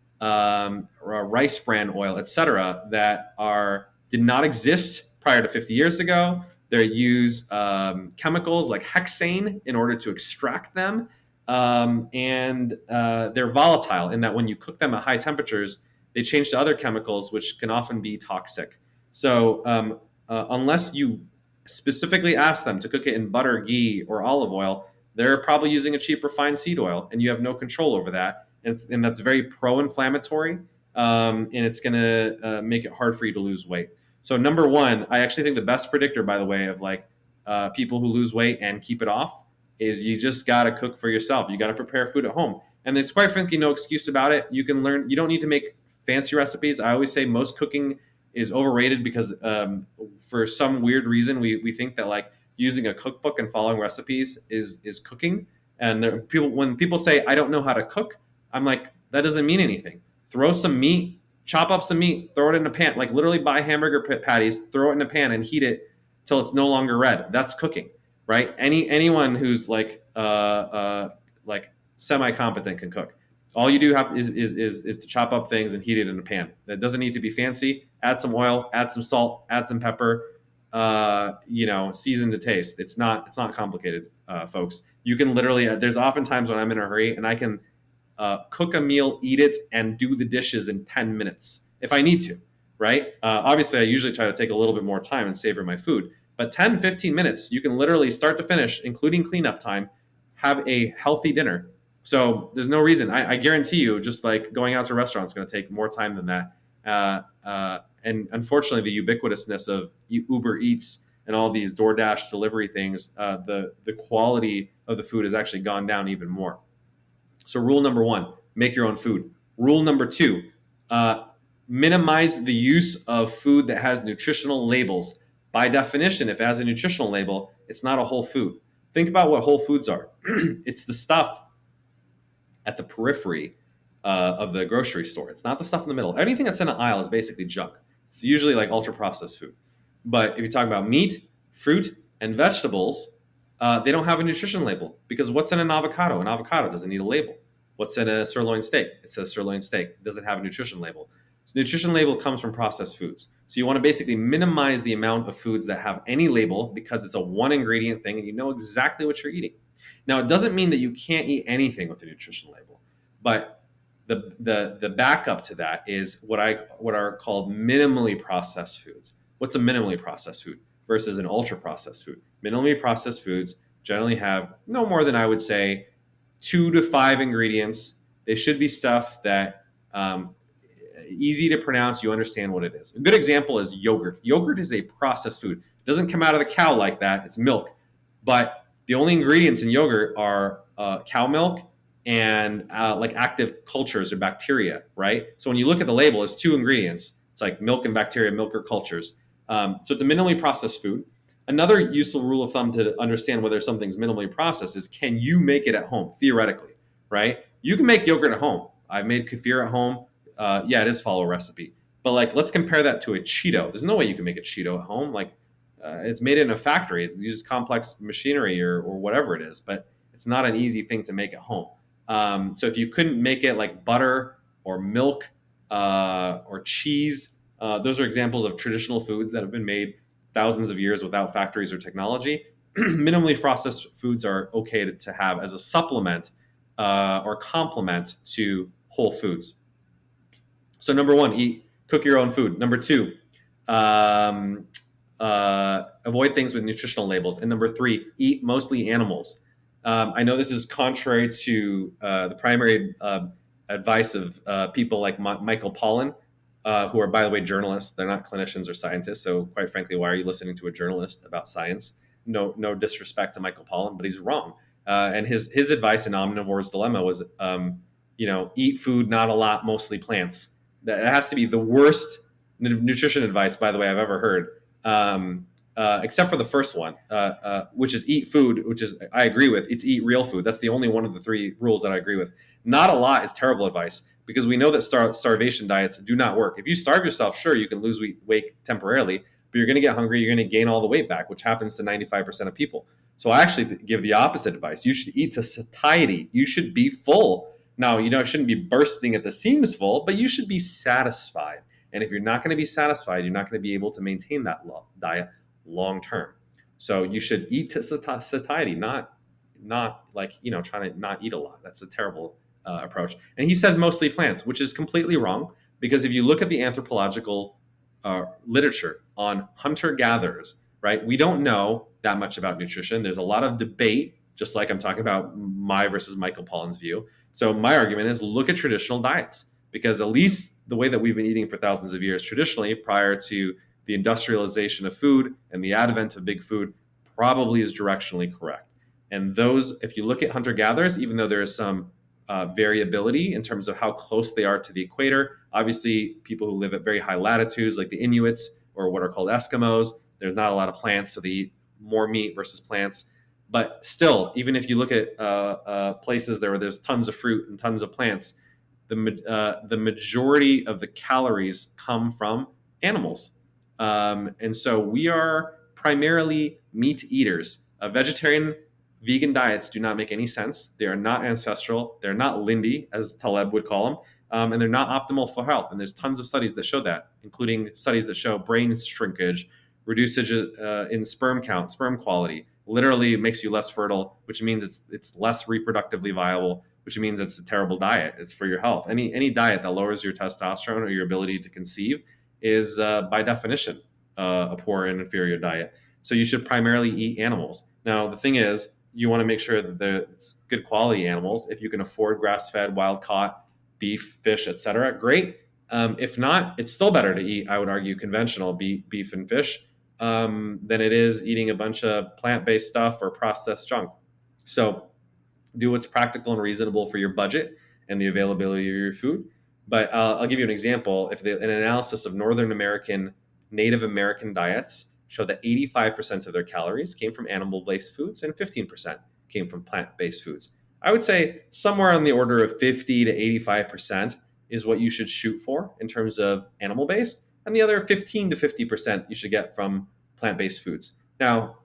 rice bran oil, etc., that did not exist prior to 50 years ago. They use chemicals like hexane in order to extract them. And they're volatile in that when you cook them at high temperatures, they change to other chemicals, which can often be toxic. So unless you specifically ask them to cook it in butter, ghee, or olive oil, they're probably using a cheap refined seed oil, and you have no control over that. And that's very pro-inflammatory, and it's going to make it hard for you to lose weight. So number 1, I actually think the best predictor, by the way, of like people who lose weight and keep it off is you just got to cook for yourself. You got to prepare food at home. And there's quite frankly no excuse about it. You can learn. You don't need to make fancy recipes. I always say most cooking is overrated because for some weird reason we think that like using a cookbook and following recipes is cooking. And when people say I don't know how to cook, I'm like, that doesn't mean anything. Throw some meat, chop up some meat, throw it in a pan. Like literally buy hamburger patties, throw it in a pan and heat it till it's no longer red. That's cooking, right? Anyone who's like semi-competent can cook. All you do is to chop up things and heat it in a pan. That doesn't need to be fancy. Add some oil, add some salt, add some pepper. Season to taste. It's not complicated, folks. You can literally. There's often times when I'm in a hurry and I can cook a meal, eat it, and do the dishes in 10 minutes if I need to. Right? Obviously, I usually try to take a little bit more time and savor my food. But 10, 15 minutes, you can literally start to finish, including cleanup time, have a healthy dinner. So there's no reason. I guarantee you, just like going out to a restaurant is going to take more time than that. And unfortunately, the ubiquitousness of Uber Eats and all these DoorDash delivery things, the quality of the food has actually gone down even more. So rule number 1, make your own food. Rule number 2, minimize the use of food that has nutritional labels. By definition, if it has a nutritional label, it's not a whole food. Think about what whole foods are. It's the stuff at the periphery of the grocery store. It's not the stuff in the middle. Anything that's in an aisle is basically junk. It's usually like ultra processed food. But if you talk about meat, fruit, and vegetables, they don't have a nutrition label because what's in an avocado? An avocado doesn't need a label. What's in a sirloin steak? It says sirloin steak. It doesn't have a nutrition label. So nutrition label comes from processed foods. So you want to basically minimize the amount of foods that have any label because it's a one ingredient thing and you know exactly what you're eating. Now, it doesn't mean that you can't eat anything with a nutrition label, but The backup to that is what are called minimally processed foods. What's a minimally processed food versus an ultra processed food? Minimally processed foods generally have no more than, I would say, 2 to 5 ingredients. They should be stuff that easy to pronounce. You understand what it is. A good example is yogurt. Yogurt is a processed food. It doesn't come out of the cow like that. It's milk, but the only ingredients in yogurt are cow milk and like active cultures or bacteria, right? So when you look at the label, it's 2 ingredients. It's like milk and bacteria, milk or cultures. So it's a minimally processed food. Another useful rule of thumb to understand whether something's minimally processed is, can you make it at home, theoretically, right? You can make yogurt at home. I've made kefir at home. Yeah, it is follow recipe. But like, let's compare that to a Cheeto. There's no way you can make a Cheeto at home. Like, it's made in a factory. It uses complex machinery or whatever it is, but it's not an easy thing to make at home. So if you couldn't make it like butter or milk or cheese, those are examples of traditional foods that have been made thousands of years without factories or technology. Minimally processed foods are okay to have as a supplement or complement to whole foods. So number one, cook your own food. Number two, avoid things with nutritional labels. And number three, eat mostly animals. I know this is contrary to the primary advice of people like Michael Pollan, who are, by the way, journalists. They're not clinicians or scientists. So quite frankly, why are you listening to a journalist about science? No disrespect to Michael Pollan, but he's wrong. And his advice in Omnivore's Dilemma was, eat food, not a lot, mostly plants. That has to be the worst nutrition advice, by the way, I've ever heard. Except for the first one, which is eat food, which is, I agree with. It's eat real food. That's the only one of the 3 rules that I agree with. Not a lot is terrible advice, because we know that starvation diets do not work. If you starve yourself, sure, you can lose weight temporarily, but you're going to get hungry. You're going to gain all the weight back, which happens to 95% of people. So I actually give the opposite advice. You should eat to satiety. You should be full. Now, it shouldn't be bursting at the seams full, but you should be satisfied. And if you're not going to be satisfied, you're not going to be able to maintain that diet long term. So you should eat to satiety, not like, trying to not eat a lot. That's a terrible approach. And he said mostly plants, which is completely wrong, because if you look at the anthropological literature on hunter-gatherers, right, we don't know that much about nutrition. There's a lot of debate, just like I'm talking about my versus Michael Pollan's view. So my argument is, look at traditional diets, because at least the way that we've been eating for thousands of years traditionally, prior to the industrialization of food and the advent of big food, probably is directionally correct. And those, if you look at hunter-gatherers, even though there is some variability in terms of how close they are to the equator, obviously people who live at very high latitudes, like the Inuits or what are called Eskimos, there's not a lot of plants, so they eat more meat versus plants. But still, even if you look at places where there's tons of fruit and tons of plants, the majority of the calories come from animals. And so we are primarily meat eaters. Vegetarian, vegan diets do not make any sense. They are not ancestral. They're not Lindy, as Taleb would call them. And they're not optimal for health. And there's tons of studies that show that, including studies that show brain shrinkage, reduces in sperm count, sperm quality. Literally makes you less fertile, which means it's less reproductively viable, which means it's a terrible diet. It's for your health. Any diet that lowers your testosterone or your ability to conceive is by definition a poor and inferior diet. So you should primarily eat animals. Now, the thing is, you want to make sure that it's good quality animals. If you can afford grass-fed, wild-caught beef, fish, etc., great. If not, it's still better to eat, I would argue, conventional beef and fish than it is eating a bunch of plant-based stuff or processed junk. So do what's practical and reasonable for your budget and the availability of your food. But I'll give you an example. If an analysis of Northern American, Native American diets show that 85% of their calories came from animal-based foods and 15% came from plant-based foods. I would say somewhere on the order of 50 to 85% is what you should shoot for in terms of animal-based, and the other 15 to 50% you should get from plant-based foods. Now,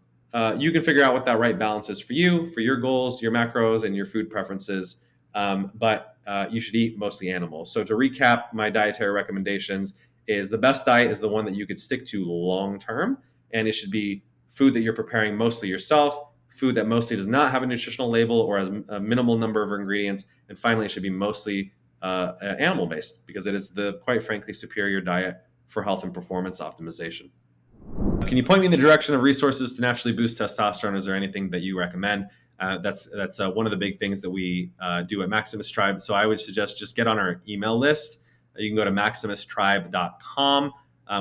you can figure out what that right balance is for you, for your goals, your macros, and your food preferences. But you should eat mostly animals. So to recap, my dietary recommendations is the best diet is the one that you could stick to long term, and it should be food that you're preparing mostly yourself, food that mostly does not have a nutritional label or has a minimal number of ingredients, and finally, it should be mostly animal-based, because it is the, quite frankly, superior diet for health and performance optimization. Can you point me in the direction of resources to naturally boost testosterone? Is there anything that you recommend? That's one of the big things that we do at Maximus Tribe. So I would suggest just get on our email list. You can go to maximustribe.com.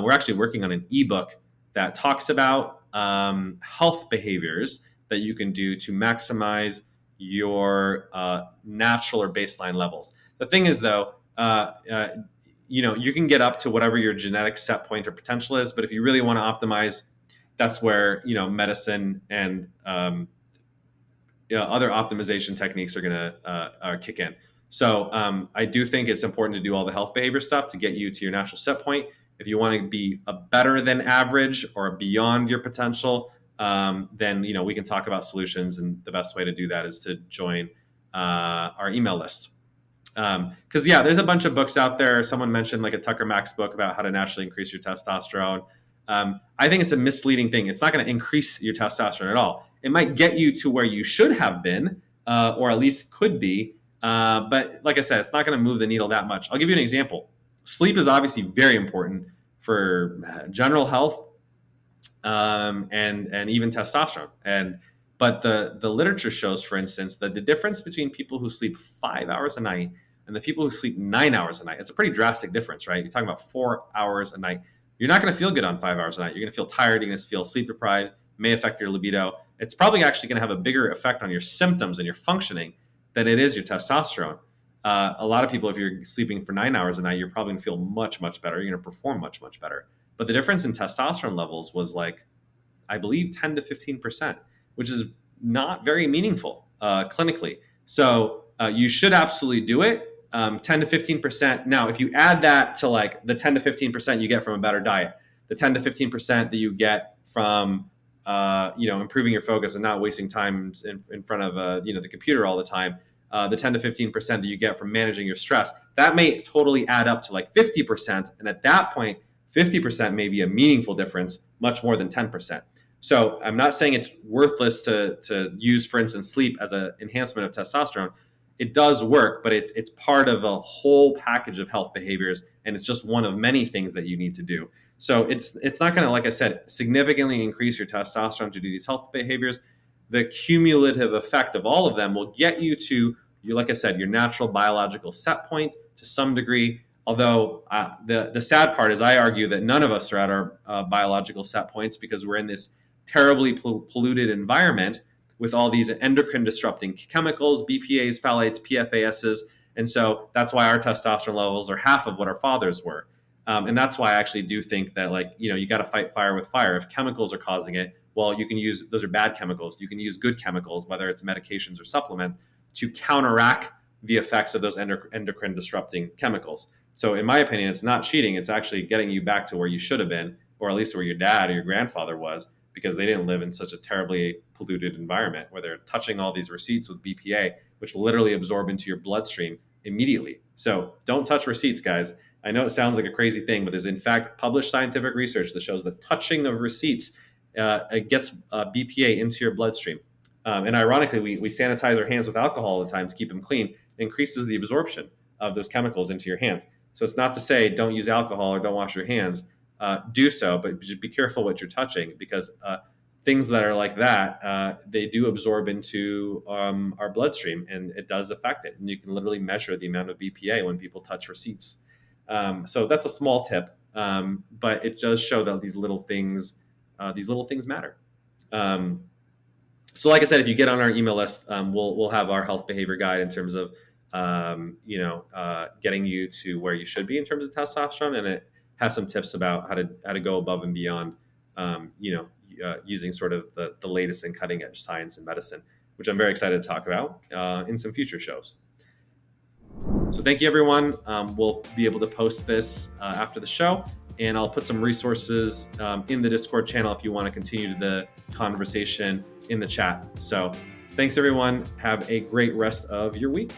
We're actually working on an ebook that talks about health behaviors that you can do to maximize your natural or baseline levels. The thing is, though, you can get up to whatever your genetic set point or potential is, but if you really want to optimize, that's where medicine and other optimization techniques are going to kick in. So I do think it's important to do all the health behavior stuff to get you to your natural set point. If you want to be a better than average or beyond your potential, then we can talk about solutions, and the best way to do that is to join our email list. Because there's a bunch of books out there. Someone mentioned like a Tucker Max book about how to naturally increase your testosterone. I think it's a misleading thing. It's not going to increase your testosterone at all. It might get you to where you should have been, or at least could be. But like I said, it's not going to move the needle that much. I'll give you an example. Sleep is obviously very important for general health, and even testosterone. But the literature shows, for instance, that the difference between people who sleep 5 hours a night and the people who sleep 9 hours a night, it's a pretty drastic difference, right? You're talking about 4 hours a night. You're not going to feel good on 5 hours a night. You're going to feel tired. You're going to feel sleep deprived, may affect your libido. It's probably actually going to have a bigger effect on your symptoms and your functioning than it is your testosterone. A lot of people, if you're sleeping for 9 hours a night, you're probably going to feel much, much better. You're going to perform much, much better. But the difference in testosterone levels was like, I believe 10 to 15%, which is not very meaningful clinically. So you should absolutely do it. 10 to 15%. Now, if you add that to like the 10 to 15% you get from a better diet, the 10 to 15% that you get from improving your focus and not wasting time in front of the computer all the time, the 10 to 15% that you get from managing your stress, that may totally add up to like 50%. And at that point, 50% may be a meaningful difference, much more than 10%. So I'm not saying it's worthless to use, for instance, sleep as an enhancement of testosterone. It does work, but it's part of a whole package of health behaviors, and it's just one of many things that you need to do. So it's not going to, like I said, significantly increase your testosterone to do these health behaviors. The cumulative effect of all of them will get you to, like I said, your natural biological set point to some degree. Although the sad part is I argue that none of us are at our biological set points because we're in this terribly polluted environment with all these endocrine disrupting chemicals, BPAs, phthalates, PFASs. And so that's why our testosterone levels are half of what our fathers were. And that's why I actually do think that, you got to fight fire with fire. If chemicals are causing it, well, you can use, those are bad chemicals. You can use good chemicals, whether it's medications or supplement, to counteract the effects of those endocrine disrupting chemicals. So in my opinion, it's not cheating. It's actually getting you back to where you should have been, or at least where your dad or your grandfather was, because they didn't live in such a terribly polluted environment where they're touching all these receipts with BPA, which literally absorb into your bloodstream immediately. So don't touch receipts, guys. I know it sounds like a crazy thing, but there's in fact published scientific research that shows that touching of receipts gets BPA into your bloodstream. And ironically, we sanitize our hands with alcohol all the time to keep them clean. It increases the absorption of those chemicals into your hands. So it's not to say don't use alcohol or don't wash your hands. Do so, but be careful what you're touching, because things that are like that, they do absorb into our bloodstream, and it does affect it. And you can literally measure the amount of BPA when people touch receipts. So that's a small tip, but it does show that these little things matter. So like I said, if you get on our email list, we'll have our health behavior guide in terms of getting you to where you should be in terms of testosterone, and it has some tips about how to go above and beyond, using sort of the latest and cutting edge science and medicine, which I'm very excited to talk about in some future shows. So thank you, everyone. We'll be able to post this after the show, and I'll put some resources in the Discord channel if you want to continue the conversation in the chat. So thanks, everyone. Have a great rest of your week.